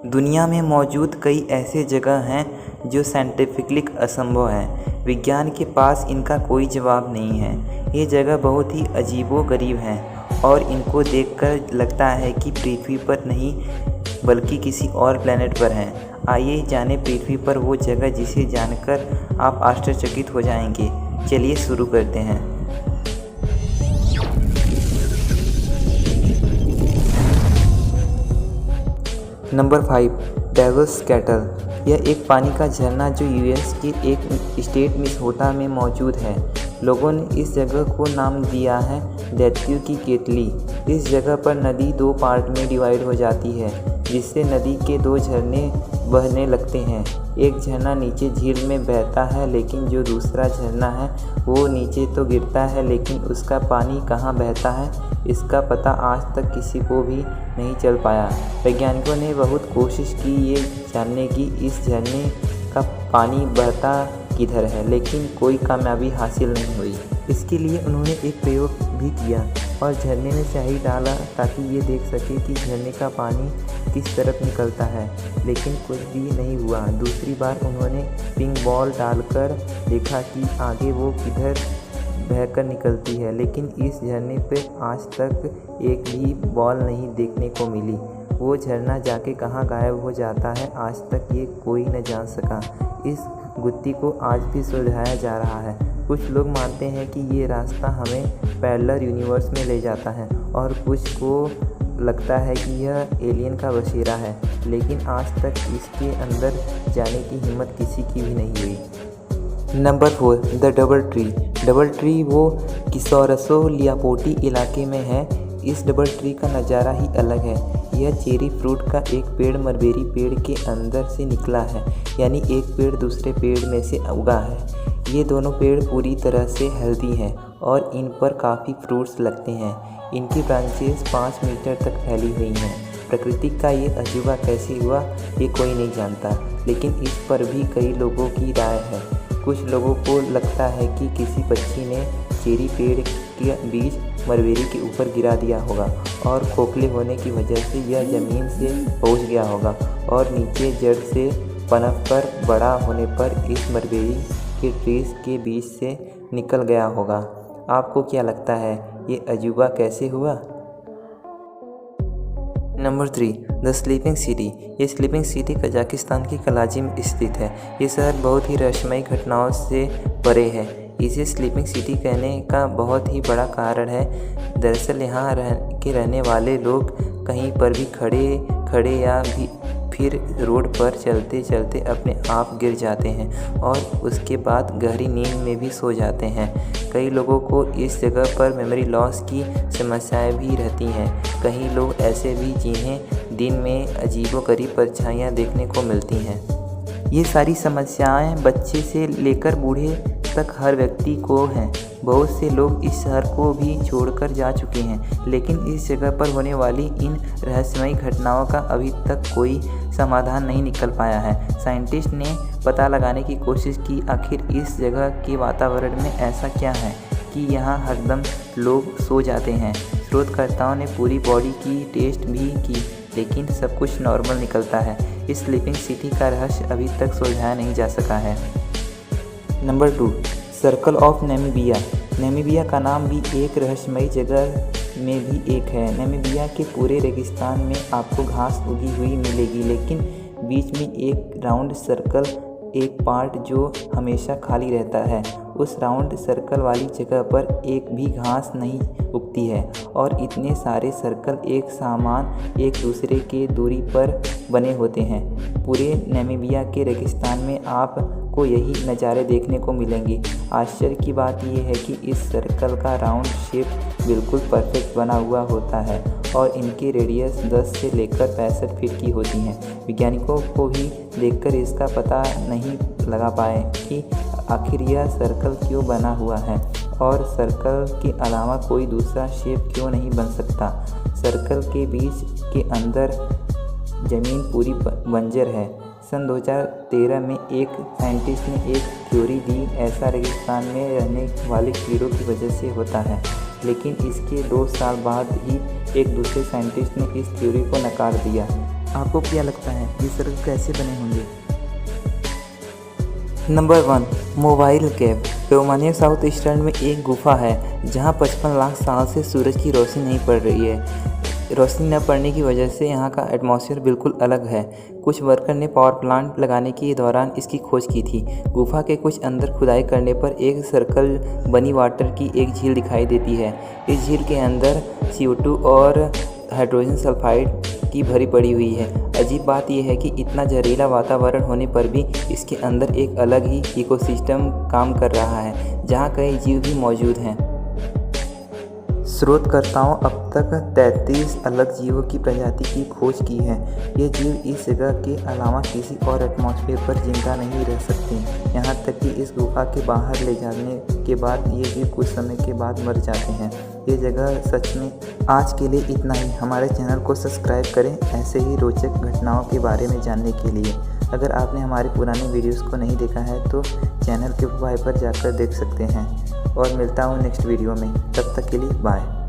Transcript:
दुनिया में मौजूद कई ऐसे जगह हैं जो साइंटिफिकली असंभव हैं। विज्ञान के पास इनका कोई जवाब नहीं है। ये जगह बहुत ही अजीबो-गरीब हैं और इनको देखकर लगता है कि पृथ्वी पर नहीं बल्कि किसी और प्लैनेट पर हैं। आइए जानें पृथ्वी पर वो जगह जिसे जानकर आप आश्चर्यचकित हो जाएंगे। चलिए शुरू करते हैं। Number 5, devil's cattle. यह एक पानी का झरना जो यूएस के एक स्टेट मिनेसोटा में मौजूद है। लोगों ने इस जगह को नाम दिया है दैत्यों की केतली। इस जगह पर नदी 2 पार्ट में डिवाइड हो जाती है, जिससे नदी के 2 झरने बहने लगते हैं। एक झरना नीचे झील में बहता है, लेकिन जो दूसरा झरना है वो नीचे तो गिरता है, लेकिन उसका पानी कहाँ बहता है इसका पता आज तक किसी को भी नहीं चल पाया। वैज्ञानिकों ने बहुत कोशिश की ये जानने की इस झरने का पानी बहता किधर है, लेकिन कोई कामयाबी हासिल नहीं हुई। इसके लिए उन्होंने एक प्रयोग भी किया और झरने में स्याही डाला ताकि ये देख सके कि झरने का पानी किस तरफ निकलता है, लेकिन कुछ भी नहीं हुआ। दूसरी बार उन्होंने पिंक बॉल डालकर देखा कि आगे वो किधर बहकर निकलती है, लेकिन इस झरने पे आज तक एक भी बॉल नहीं देखने को मिली। वो झरना जाके कहाँ गायब हो जाता है आज तक ये कोई न जान सका। इस गुत्थी को आज भी सुलझाया जा रहा है। कुछ लोग मानते हैं कि ये रास्ता हमें पैरेलल यूनिवर्स में ले जाता है और कुछ को लगता है कि यह एलियन का बसेरा है, लेकिन आज तक इसके अंदर जाने की हिम्मत किसी की भी नहीं हुई। Number 4, the double tree. Double tree वो किसोरसो लियापोटी इलाके में है। इस डबल ट्री का नज़ारा ही अलग है। यह चेरी फ्रूट का एक पेड़ मलबेरी पेड़ के अंदर से निकला है, यानी एक पेड़ दूसरे पेड़ में से उगा है। ये दोनों पेड़ पूरी तरह से हेल्दी हैं और इन पर काफ़ी फ्रूट्स लगते हैं। इनकी ब्रांचेस 5 मीटर तक फैली हुई हैं। प्रकृति का ये अजूबा कैसे हुआ ये कोई नहीं जानता, लेकिन इस पर भी कई लोगों की राय है। कुछ लोगों को लगता है कि किसी पक्षी ने चेरी पेड़ के बीज मलबेरी के ऊपर गिरा दिया होगा और खोखले होने की वजह से यह ज़मीन से पहुंच गया होगा और नीचे जड़ से पनप कर बड़ा होने पर इस मलबेरी के ट्रीज के बीच से निकल गया होगा। आपको क्या लगता है ये अजूबा कैसे हुआ? Number 3, the sleeping city. ये स्लीपिंग सिटी कजाकिस्तान की कराची में स्थित है। ये शहर बहुत ही रहस्यमयी घटनाओं से परे है। इसे स्लीपिंग सिटी कहने का बहुत ही बड़ा कारण है। दरअसल यहाँ रहने वाले लोग कहीं पर भी खड़े या फिर रोड पर चलते चलते अपने आप गिर जाते हैं और उसके बाद गहरी नींद में भी सो जाते हैं। कई लोगों को इस जगह पर मेमोरी लॉस की समस्याएं भी रहती हैं। कई लोग ऐसे भी जिन्हें दिन में अजीबोगरीब परछाइयाँ देखने को मिलती हैं। ये सारी समस्याएं बच्चे से लेकर बूढ़े तक हर व्यक्ति को हैं। बहुत से लोग इस शहर को भी छोड़कर जा चुके हैं, लेकिन इस जगह पर होने वाली इन रहस्यमयी घटनाओं का अभी तक कोई समाधान नहीं निकल पाया है। साइंटिस्ट ने पता लगाने की कोशिश की आखिर इस जगह के वातावरण में ऐसा क्या है कि यहाँ हरदम लोग सो जाते हैं। शोधकर्ताओं ने पूरी बॉडी की टेस्ट भी की, लेकिन सब कुछ नॉर्मल निकलता है। इस स्लीपिंग सिटी का रहस्य अभी तक सुलझाया नहीं जा सका है। Number 2, circle of Namibia. Namibia का नाम भी एक रहस्यमयी जगह में भी एक है। नामीबिया के पूरे रेगिस्तान में आपको घास उगी हुई मिलेगी, लेकिन बीच में एक राउंड सर्कल, एक पार्ट जो हमेशा खाली रहता है। उस राउंड सर्कल वाली जगह पर एक भी घास नहीं उगती है और इतने सारे सर्कल एक समान एक दूसरे के दूरी पर बने होते हैं। पूरे नामीबिया के रेगिस्तान में आपको यही नज़ारे देखने को मिलेंगे। आश्चर्य की बात यह है कि इस सर्कल का राउंड शेप बिल्कुल परफेक्ट बना हुआ होता है और इनकी रेडियस 10 से लेकर 65 फीट की होती हैं। वैज्ञानिकों को भी देखकर इसका पता नहीं लगा पाए कि आखिर यह सर्कल क्यों बना हुआ है और सर्कल के अलावा कोई दूसरा शेप क्यों नहीं बन सकता। सर्कल के बीच के अंदर ज़मीन पूरी बंजर है। सन 2013 में एक साइंटिस्ट ने एक थ्योरी दी, ऐसा रेगिस्तान में रहने वाले कीड़ों की वजह से होता है, लेकिन इसके 2 साल बाद ही एक दूसरे साइंटिस्ट ने इस थ्योरी को नकार दिया। आपको क्या लगता है ये सर्कल कैसे बने होंगे? नंबर 1, मोबाइल केव। रोमानिया साउथ ईस्टर्न में एक गुफा है जहां 55 लाख साल से सूरज की रोशनी नहीं पड़ रही है। रोशनी न पड़ने की वजह से यहां का एटमॉस्फेयर बिल्कुल अलग है। कुछ वर्कर ने पावर प्लांट लगाने के दौरान इसकी खोज की थी। गुफा के कुछ अंदर खुदाई करने पर एक सर्कल बनी वाटर की एक झील दिखाई देती है। इस झील के अंदर CO2 और हाइड्रोजन सल्फाइड की भरी पड़ी हुई है। अजीब बात यह है कि इतना जहरीला वातावरण होने पर भी इसके अंदर एक अलग ही इकोसिस्टम काम कर रहा है, जहां कई जीव भी मौजूद हैं। शोधकर्ताओं अब तक 33 अलग जीवों की प्रजाति की खोज की है। ये जीव इस जगह के अलावा किसी और एटमॉस्फेयर पर जिंदा नहीं रह सकते। यहाँ तक कि इस गुफा के बाहर ले जाने के बाद ये जीव कुछ समय के बाद मर जाते हैं। ये जगह सच में। आज के लिए इतना ही। हमारे चैनल को सब्सक्राइब करें ऐसे ही रोचक घटनाओं के बारे में जानने के लिए। अगर आपने हमारे पुराने वीडियोस को नहीं देखा है तो चैनल के बाय पर जाकर देख सकते हैं। और मिलता हूँ नेक्स्ट वीडियो में। तब तक के लिए बाय।